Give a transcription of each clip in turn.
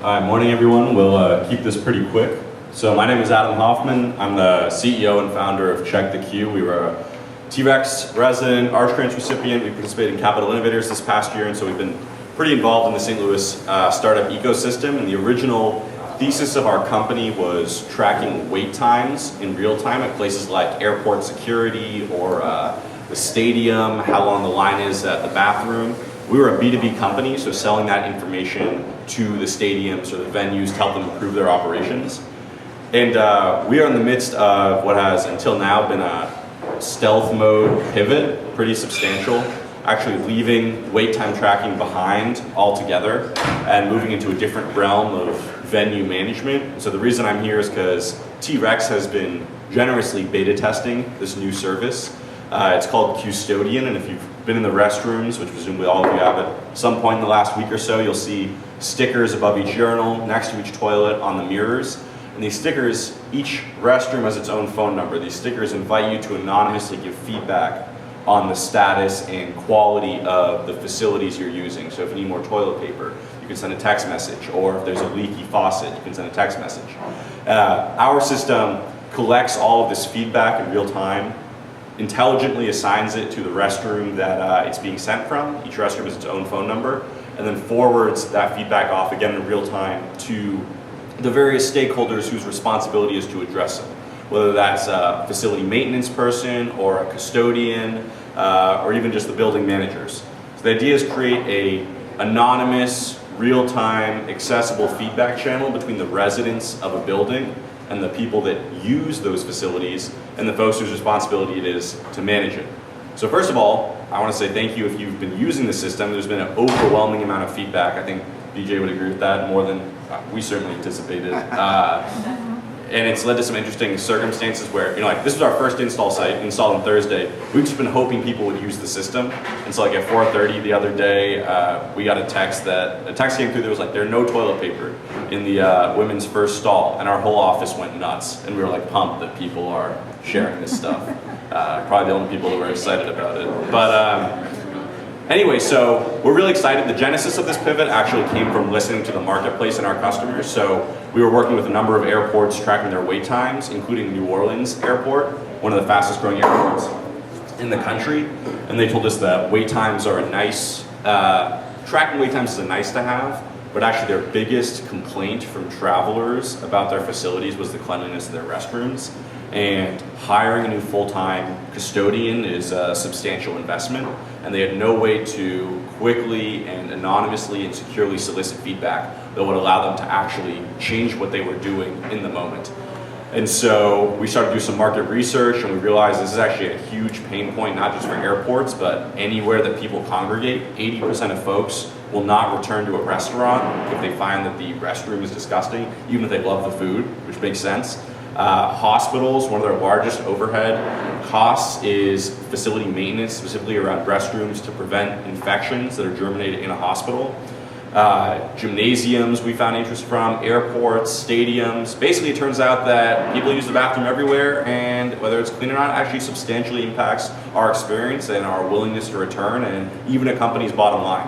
Hi, morning everyone. We'll keep this pretty quick. So my name is Adam Hoffman. I'm the CEO and founder of Check the Q. We were a T-Rex resident, Arch Grants recipient. We participated in Capital Innovators this past year, and so we've been pretty involved in the St. Louis startup ecosystem. And the original thesis of our company was tracking wait times in real time at places like airport security or the stadium, how long the line is at the bathroom. We were a B2B company, so selling that information to the stadiums or the venues to help them improve their operations. And we are in the midst of what has until now been a stealth mode pivot, pretty substantial, actually leaving wait time tracking behind altogether and moving into a different realm of venue management. So the reason I'm here is because T-Rex has been generously beta testing this new service. It's called QueStodian, and if you've been in the restrooms, which presumably all of you have at some point in the last week or so, you'll see stickers above each urinal, next to each toilet, on the mirrors. And these stickers, each restroom has its own phone number. These stickers invite you to anonymously give feedback on the status and quality of the facilities you're using. So if you need more toilet paper, you can send a text message, or if there's a leaky faucet, you can send a text message. Our system collects all of this feedback in real time, intelligently assigns it to the restroom that it's being sent from. Each restroom has its own phone number, and then forwards that feedback off again in real time to the various stakeholders whose responsibility is to address it, whether that's a facility maintenance person or a custodian or even just the building managers. So the idea is create a anonymous, real-time, accessible feedback channel between the residents of a building and the people that use those facilities and the folks whose responsibility it is to manage it. So first of all, I want to say thank you if you've been using the system. There's been an overwhelming amount of feedback. I think BJ would agree with that, more than we certainly anticipated. And it's led to some interesting circumstances where, like this was our first installed on Thursday. We've just been hoping people would use the system. And so like at 4:30 the other day, we got a text came through that was like, there are no toilet paper in the women's first stall. And our whole office went nuts. And we were like pumped that people are sharing this stuff. Probably the only people that were excited about it. But anyway, so we're really excited. The genesis of this pivot actually came from listening to the marketplace and our customers. So we were working with a number of airports tracking their wait times, including New Orleans Airport, one of the fastest growing airports in the country. And they told us that wait times are a nice, tracking wait times is a nice to have, but actually their biggest complaint from travelers about their facilities was the cleanliness of their restrooms. And hiring a new full-time custodian is a substantial investment, and they had no way to quickly and anonymously and securely solicit feedback that would allow them to actually change what they were doing in the moment. And so we started to do some market research, and we realized this is actually a huge pain point, not just for airports, but anywhere that people congregate. 80% of folks will not return to a restaurant if they find that the restroom is disgusting, even if they love the food, which makes sense. Hospitals, one of their largest overhead costs is facility maintenance, specifically around restrooms to prevent infections that are germinated in a hospital. Gymnasiums we found interest from, airports, stadiums. Basically it turns out that people use the bathroom everywhere, and whether it's clean or not actually substantially impacts our experience and our willingness to return and even a company's bottom line.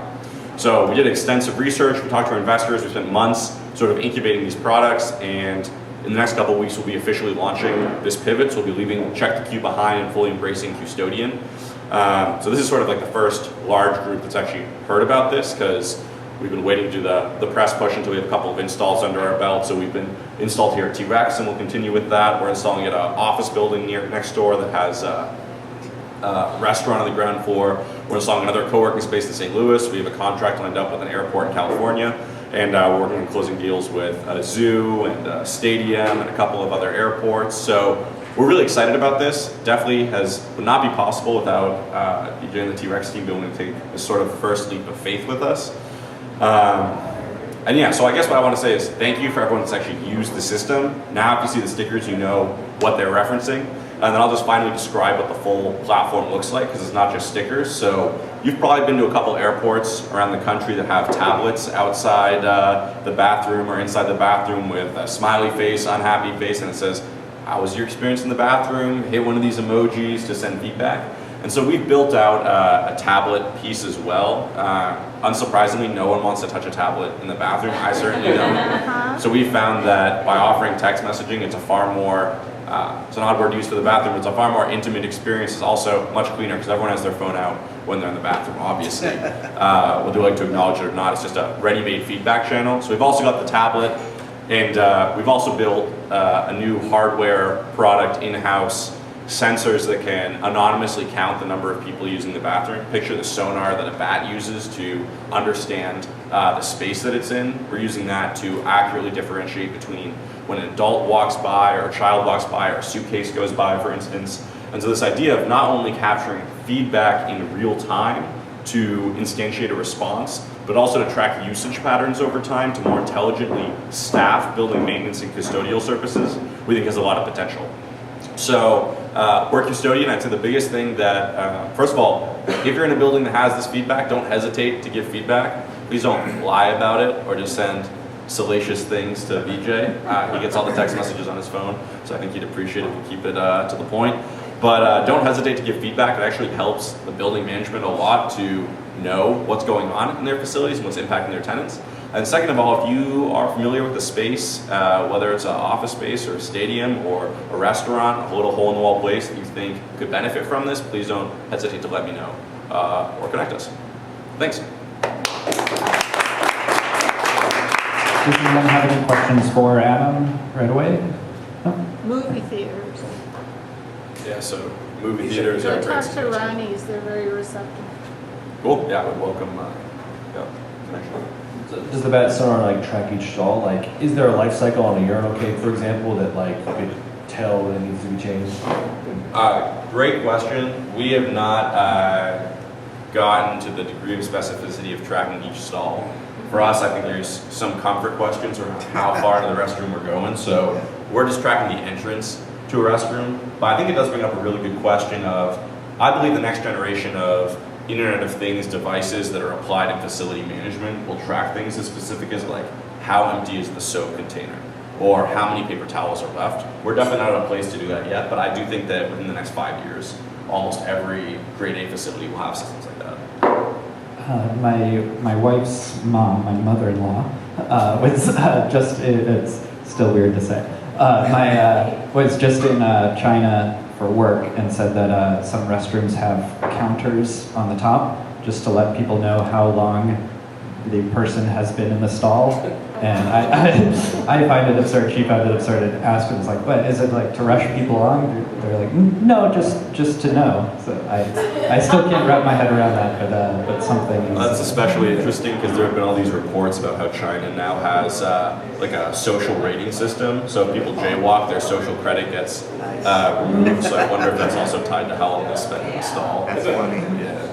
So we did extensive research, we talked to our investors, we spent months sort of incubating these products, and in the next couple of weeks, we'll be officially launching this pivot. So we'll be leaving Check the Q behind and fully embracing QueStodian. So this is sort of like the first large group that's actually heard about this, because we've been waiting to do the press push until we have a couple of installs under our belt. So we've been installed here at T-Rex, and we'll continue with that. We're installing at an office building next door that has a restaurant on the ground floor. We're installing another co-working space in St. Louis. We have a contract lined up with an airport in California. And we're working on closing deals with a zoo and a stadium and a couple of other airports. So we're really excited about this. Definitely would not be possible without BJ and the T-Rex team being able to take this sort of first leap of faith with us. And yeah, so I guess what I want to say is thank you for everyone that's actually used the system. Now if you see the stickers, you know what they're referencing. And then I'll just finally describe what the full platform looks like, because it's not just stickers. So you've probably been to a couple airports around the country that have tablets outside the bathroom or inside the bathroom with a smiley face, unhappy face, and it says, how was your experience in the bathroom? Hit one of these emojis to send feedback. And so we've built out a tablet piece as well. Unsurprisingly, no one wants to touch a tablet in the bathroom. I certainly don't. So we found that by offering text messaging, it's a far more, it's an odd word to use for the bathroom, it's a far more intimate experience. It's also much cleaner because everyone has their phone out when they're in the bathroom, obviously. Whether you like to acknowledge it or not, it's just a ready-made feedback channel. So we've also got the tablet, and we've also built a new hardware product in-house, sensors that can anonymously count the number of people using the bathroom. Picture the sonar that a bat uses to understand the space that it's in. We're using that to accurately differentiate between when an adult walks by or a child walks by or a suitcase goes by, for instance. And so this idea of not only capturing feedback in real time to instantiate a response, but also to track usage patterns over time to more intelligently staff building maintenance and custodial services, we think has a lot of potential. So we're QueStodian. I'd say the biggest thing that, first of all, if you're in a building that has this feedback, don't hesitate to give feedback. Please don't lie about it or just send salacious things to VJ. He gets all the text messages on his phone, so I think he'd appreciate it if you keep it to the point. But don't hesitate to give feedback. It actually helps the building management a lot to know what's going on in their facilities and what's impacting their tenants. And second of all, if you are familiar with the space, whether it's an office space or a stadium or a restaurant, a little hole-in-the-wall place that you think could benefit from this, please don't hesitate to let me know or connect us. Thanks. Does anyone have any questions for Adam right away? No? Movie theaters. Yeah, so movie theaters are Go great. talk to Ronnie's, they're very receptive. Cool. Yeah, I would welcome connection. Does the bat sonar like track each stall? Like, is there a life cycle on a urinal cake, for example, that like you could tell when it needs to be changed? Great question. We have not gotten to the degree of specificity of tracking each stall. For us, I think there's some comfort questions around how far into the restroom we're going. So we're just tracking the entrance to a restroom. But I think it does bring up a really good question of, I believe the next generation of Internet of Things devices that are applied in facility management will track things as specific as like how empty is the soap container or how many paper towels are left. We're definitely not at a place to do that yet, but I do think that within the next 5 years, almost every grade A facility will have systems like that. My wife's mom, my mother-in-law, was it's still weird to say, was just in China for work and said that some restrooms have counters on the top just to let people know how long the person has been in the stall. And I find it absurd, she found it absurd, and asked her, it's like, what, is it like to rush people along? They're like, no, just to know. So I still can't wrap my head around that, but something is... That's especially interesting because there have been all these reports about how China now has like a social rating system. So if people jaywalk, their social credit gets removed. So I wonder if that's also tied to how long they spend in the stall. That's funny. Yeah.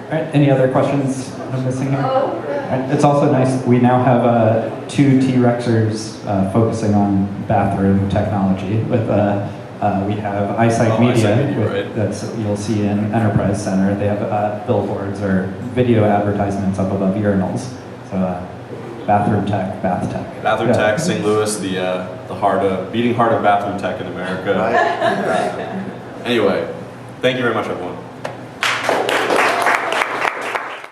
All right, any other questions I'm missing here? All right, it's also nice, we now have 2 T-Rexers focusing on bathroom technology. With we have Eyesight Media, right. that's you'll see in Enterprise Center. They have billboards or video advertisements up above urinals. So bathroom tech, bath tech. Bathroom tech, St. Louis, the beating heart of bathroom tech in America. Right. Anyway, thank you very much, everyone.